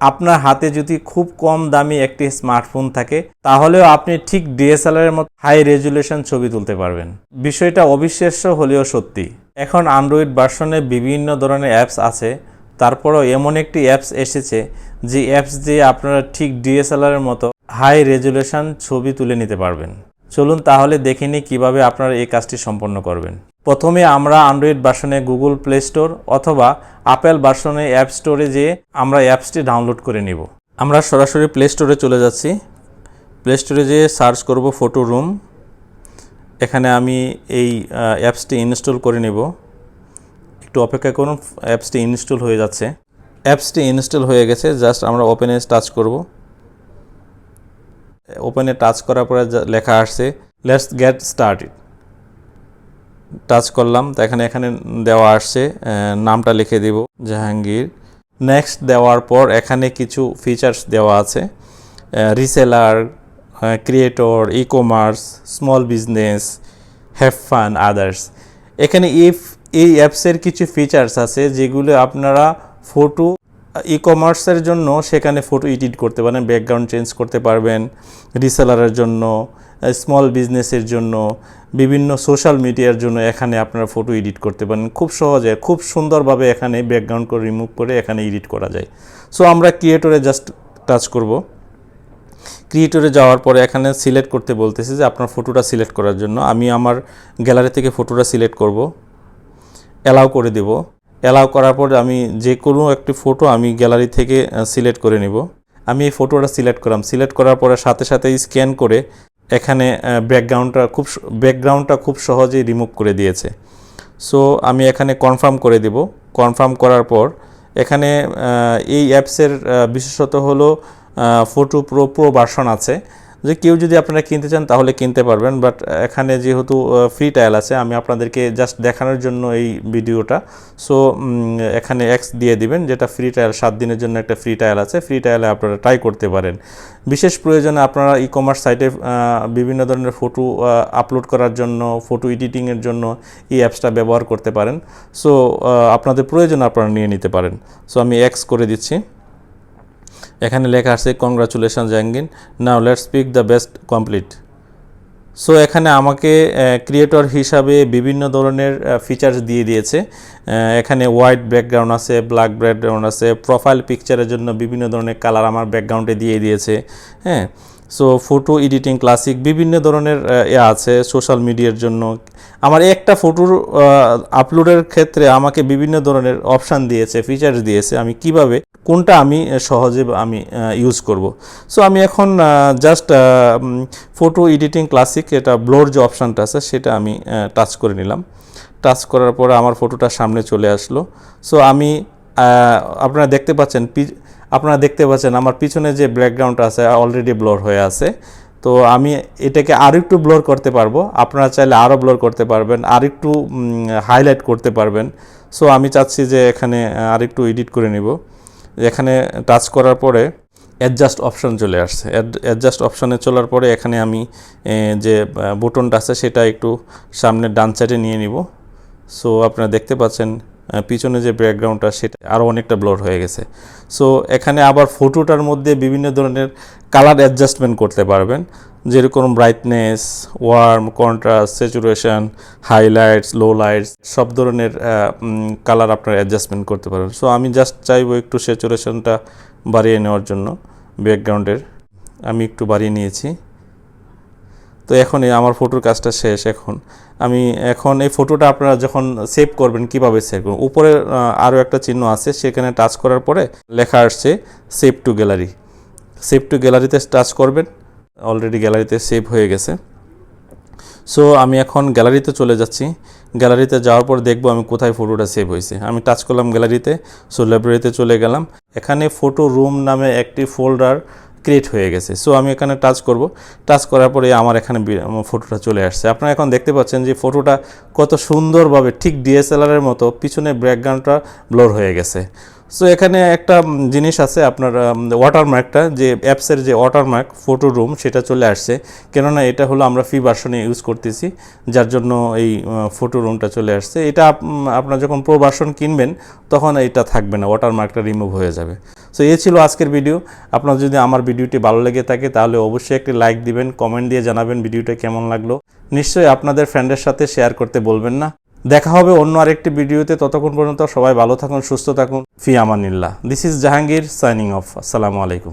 আপনার হাতে যদি খুব কম দামি একটি স্মার্টফোন থাকে তাহলেও আপনি ঠিক ডিএসএলআর এর মতো হাই রেজুলেশন ছবি তুলতে পারবেন। বিষয়টা অবিশ্বাস্য হলেও সত্যি। এখন অ্যান্ড্রয়েড ভার্সনে বিভিন্ন ধরনের অ্যাপস আছে, তারপরও এমন একটি অ্যাপস এসেছে যে অ্যাপস দিয়ে আপনারা ঠিক ডিএসএলআর এর মতো হাই রেজুলেশন ছবি তুলে নিতে পারবেন। চলুন তাহলে দেখে নিই কীভাবে আপনারা এই কাজটি সম্পন্ন করবেন। প্রথমে আমরা অ্যান্ড্রয়েড ভার্সনে গুগল প্লে স্টোর অথবা আপেল ভার্সনে অ্যাপ স্টোরে যেয়ে আমরা অ্যাপসটি ডাউনলোড করে নিব। আমরা সরাসরি প্লে স্টোরে চলে যাচ্ছি। প্লে স্টোরে যেয়ে সার্চ করব ফটো রুম। এখানে আমি এই অ্যাপসটি ইনস্টল করে নেব। একটু অপেক্ষা করুন, অ্যাপসটি ইনস্টল হয়ে যাচ্ছে। অ্যাপসটি ইনস্টল হয়ে গেছে, জাস্ট আমরা ওপেনে টাচ করব। ওপেনে টাচ করার পরে লেখা আসছে লেটস গেট স্টার্টেড। টাচ করলাম, তো এখানে দেওয়া আসছে, নামটা লিখে দেব জাহাঙ্গীর। নেক্সট দেওয়ার পর এখানে কিছু ফিচার্স দেওয়া আছে, reseller, creator, e commerce, small business, have fun, others. এখানে এই অ্যাপসের কিছু ফিচার্স আছে যেগুলো আপনারা ফটো ই কমার্সের জন্য সেখানে ফটো এডিট করতে পারেন, ব্যাকগ্রাউন্ড চেঞ্জ করতে পারবেন। রিসেলারের জন্য, স্মল বিজনেসের জন্য, বিভিন্ন সোশ্যাল মিডিয়ার জন্য এখানে আপনারা ফটো এডিট করতে পারেন খুব সহজে, খুব সুন্দরভাবে। এখানে ব্যাকগ্রাউন্ড করে রিমুভ করে এখানে এডিট করা যায়। সো আমরা ক্রিয়েটরে জাস্ট টাচ করব। ক্রিয়েটরে যাওয়ার পরে এখানে সিলেক্ট করতে বলতেছে যে আপনার ফটোটা সিলেক্ট করার জন্য আমি আমার গ্যালারি থেকে ফটোটা সিলেক্ট করব, অ্যালাউ করে দেব। অ্যালাউ করার পর আমি যে কোনো একটি ফটো আমি গ্যালারি থেকে সিলেক্ট করে নিব। আমি এই ফটোটা সিলেক্ট করলাম। সিলেক্ট করার পরে সাথে সাথে স্ক্যান করে এখানে ব্যাকগ্রাউন্ডটা খুব সহজেই রিমুভ করে দিয়েছে। সো আমি এখানে কনফার্ম করে দেব। কনফার্ম করার পর এখানে এই অ্যাপসের বিশেষত হলো ফটো প্রো ভার্সন আছে, যে কেউ যদি আপনারা কিনতে চান তাহলে কিনতে পারবেন। বাট এখানে যেহেতু ফ্রি ট্রায়াল আছে, আমি আপনাদেরকে জাস্ট দেখানোর জন্য এই ভিডিওটা। সো এখানে এক্স দিয়ে দিবেন, যেটা ফ্রি ট্রায়াল, 7 দিনের জন্য একটা ফ্রি ট্রায়াল আছে। ফ্রি ট্রায়ালে আপনারা ট্রাই করতে পারেন। বিশেষ প্রয়োজনে আপনারা ই কমার্স সাইটে বিভিন্ন ধরনের ফটো আপলোড করার জন্য, ফটো এডিটিংয়ের জন্য এই অ্যাপসটা ব্যবহার করতে পারেন। সো আপনাদের প্রয়োজন আপনারা নিয়ে নিতে পারেন। সো আমি এক্স করে দিচ্ছি। এখানে লেখা আছে congratulation Jahangir, now let's pick the best complete. So এখানে আমাকে ক্রিয়েটর হিসাবে বিভিন্ন ধরনের ফিচার্স দিয়ে দিয়েছে। এখানে হোয়াইট ব্যাকগ্রাউন্ড আছে, ব্ল্যাক ব্যাকগ্রাউন্ড আছে, প্রোফাইল পিকচারের জন্য বিভিন্ন ধরনের কালার আমার ব্যাকগ্রাউন্ডে দিয়ে দিয়েছে। হ্যাঁ, সো ফটো এডিটিং ক্লাসিক বিভিন্ন ধরনের আছে। সোশ্যাল মিডিয়ার জন্য আমার একটা ফটোর আপলোডের ক্ষেত্রে আমাকে বিভিন্ন ধরনের অপশান দিয়েছে, ফিচার্স দিয়েছে, আমি কিভাবে কোনটা আমি সহজে ইউজ করব। সো আমি এখন জাস্ট ফটো এডিটিং ক্লাসিক, এটা ব্লোর যে অপশানটা আছে সেটা আমি টাচ করে নিলাম। টাচ করার পরে আমার ফটোটা সামনে চলে আসলো। সো আমি আপনারা দেখতে পাচ্ছেন আমার পিছনে যে ব্যাকগ্রাউন্ডটা আছে অলরেডি ব্লোর হয়ে আছে। তো আমি এটাকে আরেকটু ব্লোর করতে পারবো, আপনারা চাইলে আরও ব্লোর করতে পারবেন, আরেকটু হাইলাইট করতে পারবেন। সো আমি চাচ্ছি যে এখানে আরেকটু এডিট করে নিব। এখানে টাচ করার পরে অ্যাডজাস্ট অপশান চলে আসছে। অ্যাডজাস্ট অপশানে চলার পরে এখানে আমি যে বুটনটা আছে সেটা একটু সামনে ডান সাইডে নিয়ে নিব। সো আপনারা দেখতে পাচ্ছেন পিছনে যে ব্যাকগ্রাউন্ডটা সেটা আরও অনেকটা ব্লোর হয়ে গেছে। সো এখানে আবার ফটোটার মধ্যে বিভিন্ন ধরনের কালার অ্যাডজাস্টমেন্ট করতে পারবেন, যেরকম brightness, warm, contrast, saturation, highlights, low lights, সব ধরনের কালার আপনারা অ্যাডজাস্টমেন্ট করতে পারবেন। সো আমি জাস্ট চাইবো একটু স্যাচুরেশনটা বাড়িয়ে নেওয়ার জন্য ব্যাকগ্রাউন্ডের, আমি একটু বাড়িয়ে নিয়েছি। তো এখন আমার ফটোর কাজটা শেষ। এখন এই ফটোটা আপনারা যখন সেভ করবেন কিভাবে সেভ করবেন, উপরে আরও একটা চিহ্ন আছে, সেখানে টাচ করার পরে লেখা আসছে save two gallery. Save two গ্যালারিতে টাচ করবেন, অলরেডি গ্যালারিতে সেভ হয়ে গেছে। সো আমি এখন গ্যালারিতে চলে যাচ্ছি। গ্যালারিতে যাওয়ার পর দেখব আমি কোথায় ফটোটা সেভ হয়েছে। আমি টাচ করলাম গ্যালারিতে। সো লাইব্রেরিতে চলে গেলাম। এখানে ফটো রুম নামে একটি ফোল্ডার ক্রিয়েট হয়ে গেছে। সো আমি এখানে টাচ করব। টাচ করার পরে আমার এখানে ফটোটা চলে আসছে। আপনারা এখন দেখতে পাচ্ছেন যে ফটোটা কত সুন্দরভাবে ঠিক ডিএসএলআরের মতো পিছনে ব্যাকগ্রাউন্ডটা ব্লর হয়ে গেছে। সো এখানে একটা জিনিস আছে আপনার ওয়াটারমার্কটা, যে অ্যাপসের যে ওয়াটারমার্ক ফটো রুম সেটা চলে আসছে, কেননা এটা হলো আমরা ফ্রি ভার্সনে ইউজ করতেছি, যার জন্য এই ফটো রুমটা চলে আসছে। এটা আপনার যখন প্রো ভার্সন কিনবেন তখন এটা থাকবে না, ওয়াটারমার্কটা রিমুভ হয়ে যাবে। সো এই ছিল আজকের ভিডিও। আপনার যদি আমার ভিডিওটি ভালো লেগে থাকে তাহলে অবশ্যই একটি লাইক দিবেন, কমেন্ট দিয়ে জানাবেন ভিডিওটা কেমন লাগলো। নিশ্চয়ই আপনাদের ফ্রেন্ডের সাথে শেয়ার করতে বলবেন না। দেখা হবে অন্য আরেকটি ভিডিওতে, ততক্ষণ পর্যন্ত সবাই ভালো থাকুন, সুস্থ থাকুন। ফি আমানিল্লাহ। This is Jahangir signing off. আসসালামু আলাইকুম।